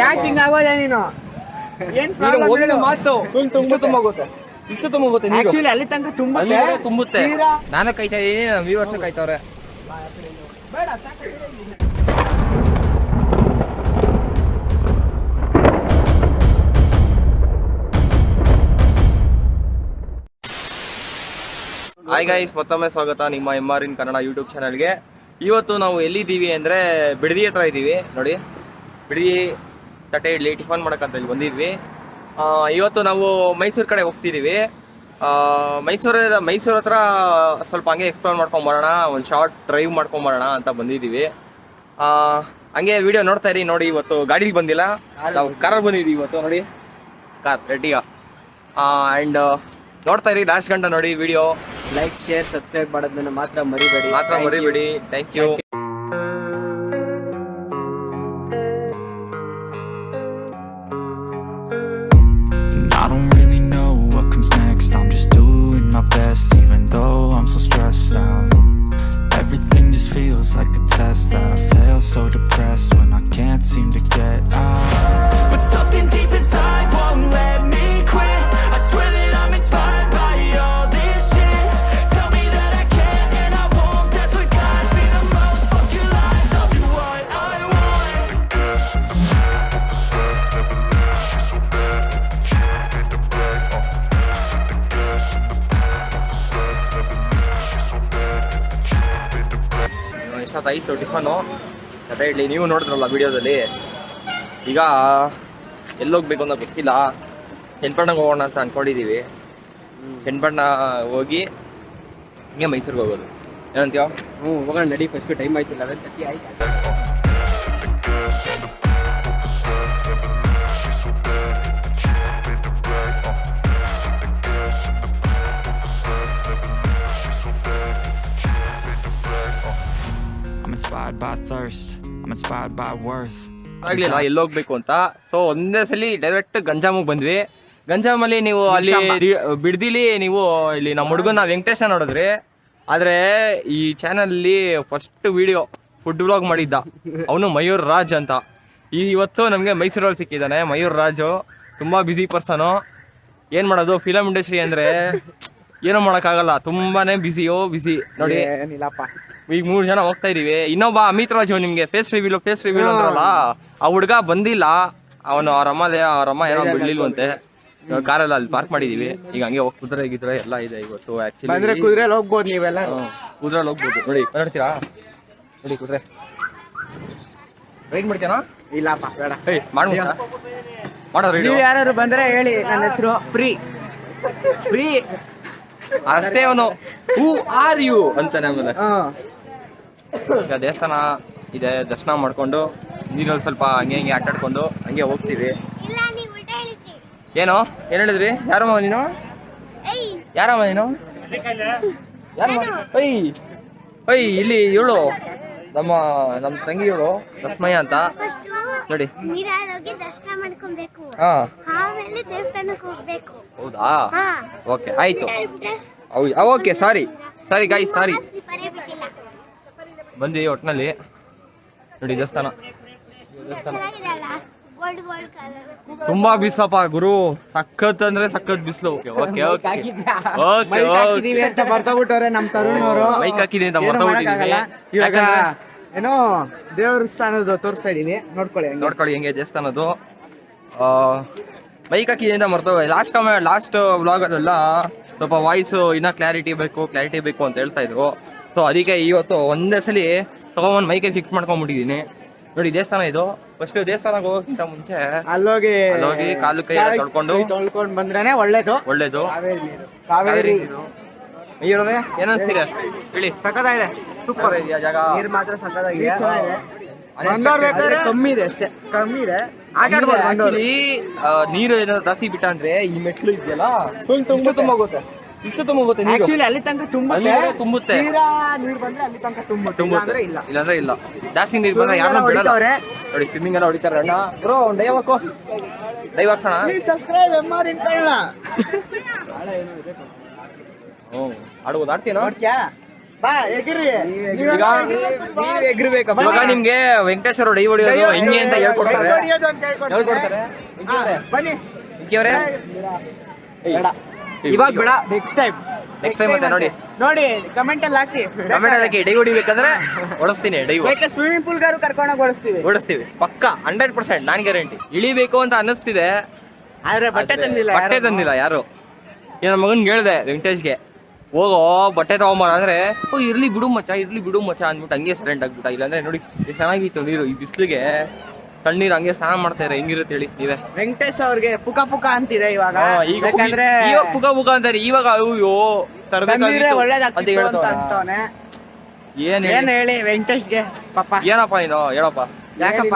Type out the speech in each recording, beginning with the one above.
ಯಾಕೆ ಹಿಂಗಾಗೋದ ನೀನು? ಏನ್ ಒಂದು ಮಾತು ಇಷ್ಟು ತುಂಬೋಗುತ್ತೆ, ಇಷ್ಟು ತುಂಬೋಗುತ್ತೆ. ಆಕ್ಚುಲಿ ಅಲ್ಲಿ ತನಕ ತುಂಬುತ್ತೆ. ನಾನು ಕಾಯ್ತಾ ಇದೀನಿ, ನಮ್ಮ ವ್ಯೂವರ್ಸ್ ಕಾಯ್ತವ್ರೆ. ಹಾಯ್ ಗೈಸ್, ಮತ್ತೊಮ್ಮೆ ಸ್ವಾಗತ ನಿಮ್ಮ MR ಇನ್ ಕನ್ನಡ ಯೂಟ್ಯೂಬ್ ಚಾನಲ್ಗೆ. ಇವತ್ತು ನಾವು ಎಲ್ಲಿದ್ದೀವಿ ಅಂದರೆ ಬಿಡದಿ ಹತ್ರ ಇದ್ದೀವಿ ನೋಡಿ. ಬಿಡದಿ ತಟ್ಟೆ ಇಡ್ಲಿ ಟಿಫನ್ ಮಾಡೋಕ್ಕಂತ ಇಲ್ಲಿ ಬಂದಿದ್ವಿ. ಇವತ್ತು ನಾವು ಮೈಸೂರು ಕಡೆ ಹೋಗ್ತಿದ್ದೀವಿ. ಮೈಸೂರು ಹತ್ರ ಸ್ವಲ್ಪ ಹಂಗೆ ಎಕ್ಸ್ಪ್ಲೋರ್ ಮಾಡ್ಕೊಂಬರೋಣ, ಒಂದು ಶಾರ್ಟ್ ಡ್ರೈವ್ ಮಾಡ್ಕೊಂಬರೋಣ ಅಂತ ಬಂದಿದ್ದೀವಿ. ಹಂಗೆ ವಿಡಿಯೋ ನೋಡ್ತಾ ಇರಿ. ನೋಡಿ, ಇವತ್ತು ಗಾಡೀಲಿ ಬಂದಿಲ್ಲ, ನಾವು ಕಾರಲ್ಲಿ ಬಂದಿದ್ದೀವಿ ಇವತ್ತು. ನೋಡಿ, ಕಾರ್ ರೆಡಿಗ. ಆ್ಯಂಡ್ ನೋಡ್ತಾ ಇರಿ, ಲಾಸ್ಟ್ ಗಂಟೆ ನೋಡಿ ವಿಡಿಯೋ. ಲೈಕ್ ಶೇರ್ ಸಬ್ಸ್ಕ್ರೈಬ್ ಮಾಡೋದನ್ನ ಮಾತ್ರ ಮರಿಬೇಡಿ. Thank you. I don't really know what comes next. I'm just doing my best, even though I'm so stressed out. Everything just feels like a test that I fail, so depressed when I can't seem to get out. But something deep inside won't let me quit. I swear that I'm inspired by all this shit. Tell me that I can and I won't. That's what guides me the most. Fuck your lies, I'll do what I want. ಇಷ್ಟೊತ್ತಾಯಿತು tiffin ಕತೆ ಇಡ್ಲಿ, ನೀವು ನೋಡಿದ್ರಲ್ಲ ವಿಡಿಯೋದಲ್ಲಿ. ಈಗ ಎಲ್ಲೋಗ್ಬೇಕು ಅಂತ ಗೊತ್ತಿಲ್ಲ. ಚನ್ನಪಟ್ಟಣಕ್ಕೆ ಹೋಗೋಣ ಅಂತ ಅಂದ್ಕೊಂಡಿದ್ದೀವಿ. ಚನ್ನಪಟ್ಟಣ ಹೋಗಿ ಹಿಂಗೆ ಮೈಸೂರಿಗೆ ಹೋಗೋದು. ಏನಂತೀವ? ಹೋಗೋಣ ನಡಿ. ಫಸ್ಟ್ ಟೈಮ್ ಆಯ್ತು, 11:30 ಆಯ್ತು. I'm inspired by thirst, I'm inspired by worth. ಆಗ್ಲಿಲ್ಲ ಎಲ್ಲೋಗ್ಬೇಕು ಅಂತ. ಸೊ ಒಂದೇ ಸಲ ಡೈರೆಕ್ಟ್ ಗಂಜಾಮಿಗೆ ಬಂದ್ವಿ. ಗಂಜಾಮಲ್ಲಿ ನೀವು ಅಲ್ಲಿ ಬಿಡ್ದಿಲಿ ನೀವು ಇಲ್ಲಿ ನಮ್ಮ ಹುಡುಗನ ವೆಂಕಟೇಶ ನೋಡಿದ್ರಿ. ಆದರೆ ಈ ಚಾನಲಲ್ಲಿ ಫಸ್ಟ್ ವಿಡಿಯೋ ಫುಡ್ ವ್ಲಾಗ್ ಮಾಡಿದ್ದ ಅವನು ಮಯೂರ್ ರಾಜ್ ಅಂತ. ಇವತ್ತು ನಮಗೆ ಮೈಸೂರಲ್ಲಿ ಸಿಕ್ಕಿದ್ದಾನೆ ಮಯೂರ್ ರಾಜು. ತುಂಬ ಬ್ಯುಸಿ ಪರ್ಸನು. ಏನು ಮಾಡೋದು, ಫಿಲಮ್ ಇಂಡಸ್ಟ್ರಿ ಅಂದರೆ ಏನೋ ಮಾಡೋಕ್ಕಾಗಲ್ಲ, ತುಂಬಾ ಬಿಸಿ ನೋಡಿ. ಈಗ 3 ಜನ ಹೋಗ್ತಾ ಇದೀವಿ. ಇನ್ನೊಬ್ಬ ಅಮಿತ್ ರಾಜು, ನಿಮ್ಗೆ ಫೇಸ್ ರಿವ್ಯೂ ಅಂದ್ರಲ್ಲ, ಆ ಹುಡುಗ ಬಂದಿಲ್ಲ. ಅವನು ಅವ್ರ ಅಮ್ಮ ಏನೋ ಬಿಡ್ಲಿಲ್ವಂತೆ. ಕಾರೆಲ್ಲ ಅಲ್ಲಿ ಪಾರ್ಕ್ ಮಾಡಿದೀವಿ. ಈಗ ಹಂಗೆ ಹೋಗಿ ಕುದುರೆ ಎಲ್ಲ ಇದೆ ಇವತ್ತು. ಆಕ್ಚುಲಿ ಕುದುರೆಲಿ ಹೋಗ್ಬೋದು, ನೀವೆಲ್ಲ ಕುದುರೆಲಿ ಹೋಗ್ಬೋದು. ನೋಡಿ, ನೋಡ್ತೀರಾ? ನೋಡಿ ಕುದುರೆ ರೈಡ್ ಮಾಡ್ತೀನಾ? ಇಲ್ಲಪ್ಪ, ಬೇಡ. ಮಾಡೋ ರೈಡ್. ನೀವು ಯಾರು ಬಂದ್ರೆ ಹೇಳಿ, ನನ್ನ ಹೆಸರು ಫ್ರೀ ಅಷ್ಟೇ. ಅವನು ಹೂ ಆರ್ ಯು ಅಂತಾನೆ. ಆಮೇಲೆ ಈಗ ದೇವಸ್ಥಾನ ಇದೆ, ದರ್ಶನ ಮಾಡ್ಕೊಂಡು ನೀರಲ್ಲಿ ಸ್ವಲ್ಪ ಹಂಗೆ ಆಟಾಡ್ಕೊಂಡು ಹಂಗೆ ಹೋಗ್ತೀವಿ. ಏನು ಹೇಳಿದ್ರಿ? ಯಾರಮ್ಮ ನೀನು? ಇಲ್ಲಿ ಇವಳು ನಮ್ಮ ತಂಗಿ, ಇವಳು ರಸ್ಮಯ್ಯ ಅಂತ ನೋಡಿ. ಹೌದಾ? ಓಕೆ, ಆಯ್ತು. ಓಕೆ, ಸಾರಿ ಗಾಯ್ಸ್, ಸಾರಿ. ಬಂದ್ವಿ ಒಟ್ಟಿನಲ್ಲಿ. ನೋಡಿ ದೇವಸ್ಥಾನ ತುಂಬಾ ಬಿಸ್ಲಪ್ಪ ಗುರು, ಸಖತ್ ಅಂದ್ರೆ ಸಖತ್ ಬಿಸ್ಲು. ಬರ್ತಾಬಿಟ್ಟವ್ರೆ ನಮ್ ತರುಣ್ ಅವರು. ಮೈಕ್ ಹಾಕಿದೀನಿ ಅಂತ ಮರ್ತೋಗ್ಬಿಟ್ಟಿದೀನಿ. ಏನೋ ದೇವಸ್ಥಾನದ ತೋರಿಸ್ತಾ ಇದೀನಿ, ನೋಡ್ಕೊಳ್ಳಿ ಹೆಂಗೆ ದೇವಸ್ಥಾನದ್ದು. ಮೈಕ್ ಹಾಕಿದೀನಿ ಅಂತ ಮರ್ತೋಗಿ. ಲಾಸ್ಟ್ ವ್ಲಾಗ್ ಅಲ್ಲೆಲ್ಲ ಸ್ವಲ್ಪ ವಾಯ್ಸು ಇನ್ನೂ ಕ್ಲಾರಿಟಿ ಬೇಕು ಅಂತ ಹೇಳ್ತಾ ಇದ್ರು. ಸೊ ಅದಕ್ಕೆ ಇವತ್ತು ಒಂದೇ ಸಲ ತಗೊಂಬಂದು ಮೈಕೆ ಫಿಕ್ಸ್ ಮಾಡ್ಕೊಂಡ್ಬಿಟ್ಟಿದ್ದೀನಿ. ನೋಡಿ ದೇವಸ್ಥಾನ ಇದು. ಫಸ್ಟ್ ದೇವಸ್ಥಾನಕ್ಕೆ ಹೋಗೋಕ್ಕಿಂತ ಮುಂಚೆ ಅಲ್ಲೋಗಿ ಕಾಲು ಕೈ ತೊಳ್ಕೊಂಡು ಬಂದ್ರೆ ಒಳ್ಳೇದು. ಕಾವೇರಿ ಏನನ್ಸ್ತೀರ ಹೇಳಿ? ಸಕ್ಕತ್ತಾಗಿದೆ, ಸೂಪರ್ ಇದೆಯಾ ಜಾಗ. ನೀರು ಮಾತ್ರ ಸಕ್ಕತ್ತಾಗಿದೆ. ಕಮ್ಮಿ ಇದೆ ಅಷ್ಟೇ, ಕಮ್ಮಿ ಇದೆ. ಆಕ್ಚುಲಿ ನೀರು ಏನಾದ್ರು ಜಾಸ್ತಿ ಬಿಟ್ಟ ಅಂದ್ರೆ ಈ ಮೆಟ್ಲು ಇದೆಯಲ್ಲ ತುಂಬೋಗುತ್ತೆ. ಆಕ್ಚುಲಿ ಅಲ್ಲಿ ತನಕ ತುಂಬುತ್ತೆ. ನೀರು ಬಂದ್ರೆ ಅಲ್ಲಿ ತನಕ ತುಂಬುತ್ತೆ, ಇಲ್ಲಾಂದ್ರೆ ಇಲ್ಲ. ಜಾಸ್ತಿ ನೀರು ಬಂದ್ರೆ ಯಾರನ್ನ ಬಿಡಲ್ಲ. ನೋಡಿ ಸ್ವಿಮ್ಮಿಂಗ್ ಎಲ್ಲ ಹೊಡಿತಾರೆ. ಅಣ್ಣ ಬ್ರೋ ಡೈವ್ ಹಾಕ್ಸೋಣ. ಸಬ್ಸ್ಕ್ರೈಬ್ MR ಇನ್ ಕನ್ನಡ. ಆಡ್ಬೋದು, ಆಡ್ತೀನೋ? ಇವಾಗ ನಿಮ್ಗೆ ವೆಂಕಟೇಶ್ ಅವರು ಡೈ ಹೊಡಿಯೋದು ಹೆಂಗೆ ಅಂತ ಹೇಳ್ಕೊಡ್ತಾರೆ. ಇವಾಗ ಬೇಡ, ನೆಕ್ಸ್ಟ್ ಟೈಮ್ ಮತ್ತೆ ನೋಡಿ ಕಮೆಂಟ್ ಅಲ್ಲಿ ಹಾಕಿ ಡೈ ಹೊಡಿಬೇಕಂದ್ರೆ ಓಡಿಸ್ತೀನಿ. ಡೈ ಸ್ವಿಮ್ಮಿಂಗ್ ಪೂಲ್ ಗಾರು ಕರ್ಕೊಂಡೋಗಿ ಓಡಿಸ್ತೀವಿ ಪಕ್ಕ 100%. ನಾನ್ ಗ್ಯಾರಂಟಿ. ಇಳಿಬೇಕು ಅಂತ ಅನ್ನಿಸ್ತಿದೆ, ಆದ್ರೆ ಬಟ್ಟೆ ತಂದಿಲ್ಲ ಯಾರು. ನನ್ನ ಮಗನ್ಗೆ ಹೇಳ್ದೆ ವೆಂಕಟೇಶ್ಗೆ, ಹೋಗೋ ಬಟ್ಟೆ ತಗೊಂಬಾರ ಅಂದ್ರೆ ಇರ್ಲಿ ಬಿಡು ಮಚ್ಚ ಅಂದ್ಬಿಟ್ಟು ಹಂಗೆ ಸೈಲೆಂಟ್ ಆಗ್ಬಿಟ್ಟ. ಇಲ್ಲಾಂದ್ರೆ ನೋಡಿ ಎಷ್ಟು ಚೆನ್ನಾಗಿತ್ತು ನೀರು. ಈ ಬಿಸಿಲಿಗೆ ತಣ್ಣೀರು ಹಂಗೆ ಸ್ನಾನ ಮಾಡ್ತಾರೆ, ಹೆಂಗಿರುತ್ತೆ ಹೇಳಿ ನೀವೇ. ವೆಂಕಟೇಶ್ ಅವ್ರಿಗೆ ಪುಕ ಪುಕ ಅಂತಿದೆ ಇವಾಗ. ಯಾಕಂದ್ರೆ ಇವಾಗ ಪುಕ ಅಂತಾರೆ, ಇವಾಗ ಅಯ್ಯೋ ಅಂತಾನೆ. ಏನ್ ಹೇಳಿ ವೆಂಕಟೇಶ್ಗೆ ಪಾಪ. ಏನಪ್ಪ ನೀನು ಹೇಳಪ್ಪ, ಯಾಕಪ್ಪ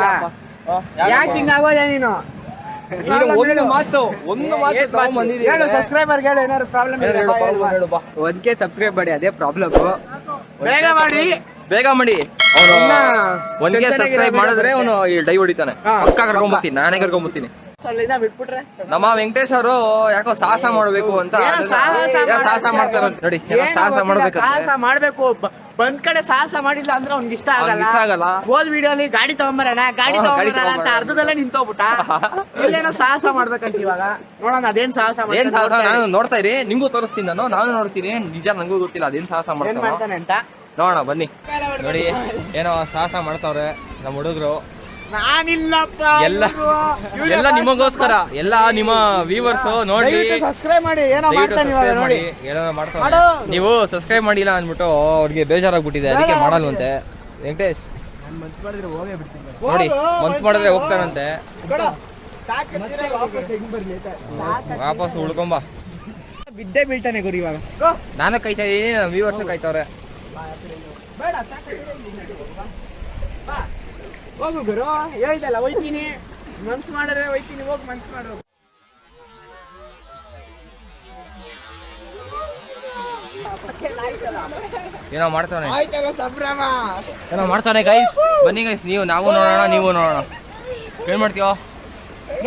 ಯಾಕೆ ಹಿಂಗಾಗೋದೆ ನೀನು? ಒಂದು ಮಾತು ಸಬ್ಸ್ಕ್ರೈಬರ್ ಏನಾದ್ರು ಪ್ರಾಬ್ಲಮ್ ಇದೆ 1K ಸಬ್ಸ್ಕ್ರೈಬ್ ಮಾಡಿ, ಅದೇ ಪ್ರಾಬ್ಲಮ್. ಬೇಗ ಮಾಡಿ. ಅವನು 1K ಸಬ್ಸ್ಕ್ರೈಬ್ ಮಾಡಿದ್ರೆ ಅವನು ಡೈ ಹೊಡಿತಾನೆ. ಪಕ್ಕ ಕರ್ಕೊಂಡ್ಬರ್ತೀನಿ, ನಾನೇ ಕರ್ಕೊಂಡ್ಬರ್ತೀನಿ. ನಮ್ಮ ವೆಂಕಟೇಶ್ ಅವರು ಯಾಕೋ ಸಾಹಸ ಮಾಡ್ಬೇಕು ಅಂತ ಸಾಹಸ ಮಾಡ್ತಾರ ನೋಡಿ. ಸಾಹಸ ಮಾಡ್ಬೇಕು, ಬಂದ್ ಕಡೆ ಸಾಹಸ ಮಾಡಿಲ್ಲ ಅಂದ್ರೆ ಅವ್ನಿಗೆ ಇಷ್ಟ ಆಗಲ್ಲ. ಹೋದ್ ವಿಡಿಯೋಲಿ ಗಾಡಿ ತಗೊಂಬರೋಣ ಅಂತ ಅರ್ಧದಲ್ಲೇ ನಿಂತೋಗ್ಬಿಟ್ಟ. ಇಲ್ಲೇನೋ ಸಾಹಸ ಮಾಡ್ಬೇಕಂತ ಇವಾಗ ನೋಡೋಣ ಅದೇನ್ ಸಾಹಸ. ನಾನು ನೋಡ್ತಾ ಇರಿ, ನಿಮ್ಗೂ ತೋರಿಸ್ತೀನಿ. ನಾನು ನೋಡ್ತೀನಿ, ನಿಜ ನಂಗೂ ಗೊತ್ತಿಲ್ಲ ಅದೇನ್ ಸಾಹಸ ಮಾಡ್ತಾನೆ ಅಂತ. ನೋಡೋಣ ಬನ್ನಿ. ನೋಡಿ ಏನೋ ಸಾಹಸ ಮಾಡ್ತಾವ್ರೆ ನಮ್ಮ ಹುಡುಗರು. ನಾನಿಲ್ಲಪ್ಪ, ಎಲ್ಲ ನಿಮಗೋಸ್ಕರ, ಎಲ್ಲ ನಿಮ್ಮ ವ್ಯೂವರ್ಸ್ ನೋಡಿ ಸಬ್ಸ್ಕ್ರೈಬ್ ಮಾಡಿ. ನೀವು ಸಬ್ಸ್ಕ್ರೈಬ್ ಮಾಡಿಲ್ಲ ಅಂದ್ಬಿಟ್ಟು ಅವ್ರಿಗೆ ಬೇಜಾರಾಗ್ಬಿಟ್ಟಿದೆ, ಅದಕ್ಕೆ ಮಾಡಲ್ವಂತೆ. ವೆಂಕಟೇಶ್ ನೋಡಿ ಮನ್ಸು ಮಾಡಿದ್ರೆ ಹೋಗ್ತಾನಂತೆ. ವಾಪಸ್ ಉಳ್ಕೊಂಬ. ಬಿದ್ದೆ ಬೀಳ್ತಾನೆ ಗುರು ಇವಾಗ. ನಾನು ಕಾಯ್ತಾ ಇದೀನಿ, ನಮ್ಮ ವ್ಯೂವರ್ಸ್ ಕಾಯ್ತವ್ರೆ. ಹೋಗು ಗುರು, ಹೇಳಿದಲ್ಲ ಹೋಯ್ತೀನಿ, ಮನ್ಸು ಮಾಡಿದ್ರೆ ಹೋಯ್ತೀನಿ. ಹೋಗಿ ಮನ್ಸು ಮಾಡು. ಏನೋ ಮಾಡ್ತಾನೆ, ಆಯ್ತಲ್ಲ ಸಂಭ್ರಮ. ಏನೋ ಮಾಡ್ತಾನೆ ಗೈಸ್. ಬನ್ನಿ ಗೈಸ್, ನಾವು ನೋಡೋಣ. ಏನ್ ಮಾಡ್ತೀವೋ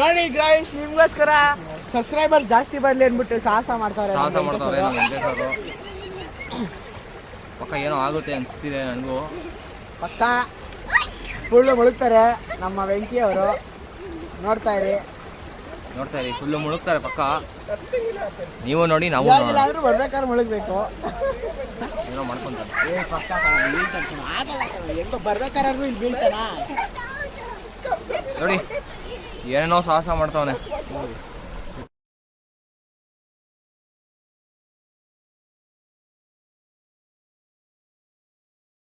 ನೋಡಿ ಗೈಸ್, ನಿಮ್ಗೋಸ್ಕರ ಸಬ್ಸ್ಕ್ರೈಬರ್ ಜಾಸ್ತಿ ಬರ್ಲಿ ಅಂದ್ಬಿಟ್ಟು ಸಾಹಸ ಮಾಡ್ತಾವ್ರೆ. ಪಕ್ಕ ಏನೋ ಆಗುತ್ತೆ ಅನ್ಸ್ತಿದೆ ನನಗೂ. ಪಕ್ಕ ಫುಲ್ಲು ಮುಳುಗ್ತಾರೆ ನಮ್ಮ ವೆಂಕಿ ಅವರು. ನೋಡ್ತಾ ಇರಿ, ಫುಲ್ಲು ಮುಳುಗ್ತಾರೆ ಪಕ್ಕ. ನೀವು ನೋಡಿ, ನಾವು ಬರ್ಬೇಕಾದ್ರೆ ಮುಳುಗ್ಬೇಕು. ಏನೋ ಮಾಡ್ಕೊಂತಾರೆ ಹೆಂಗೋ ಬರ್ಬೇಕಾದ್ರೂ ಇಲ್ಲಿ ಬೀಳ್ತಾನ ನೋಡಿ. ಏನೇನೋ ಸಾಹಸ ಮಾಡ್ತಾವನೆ.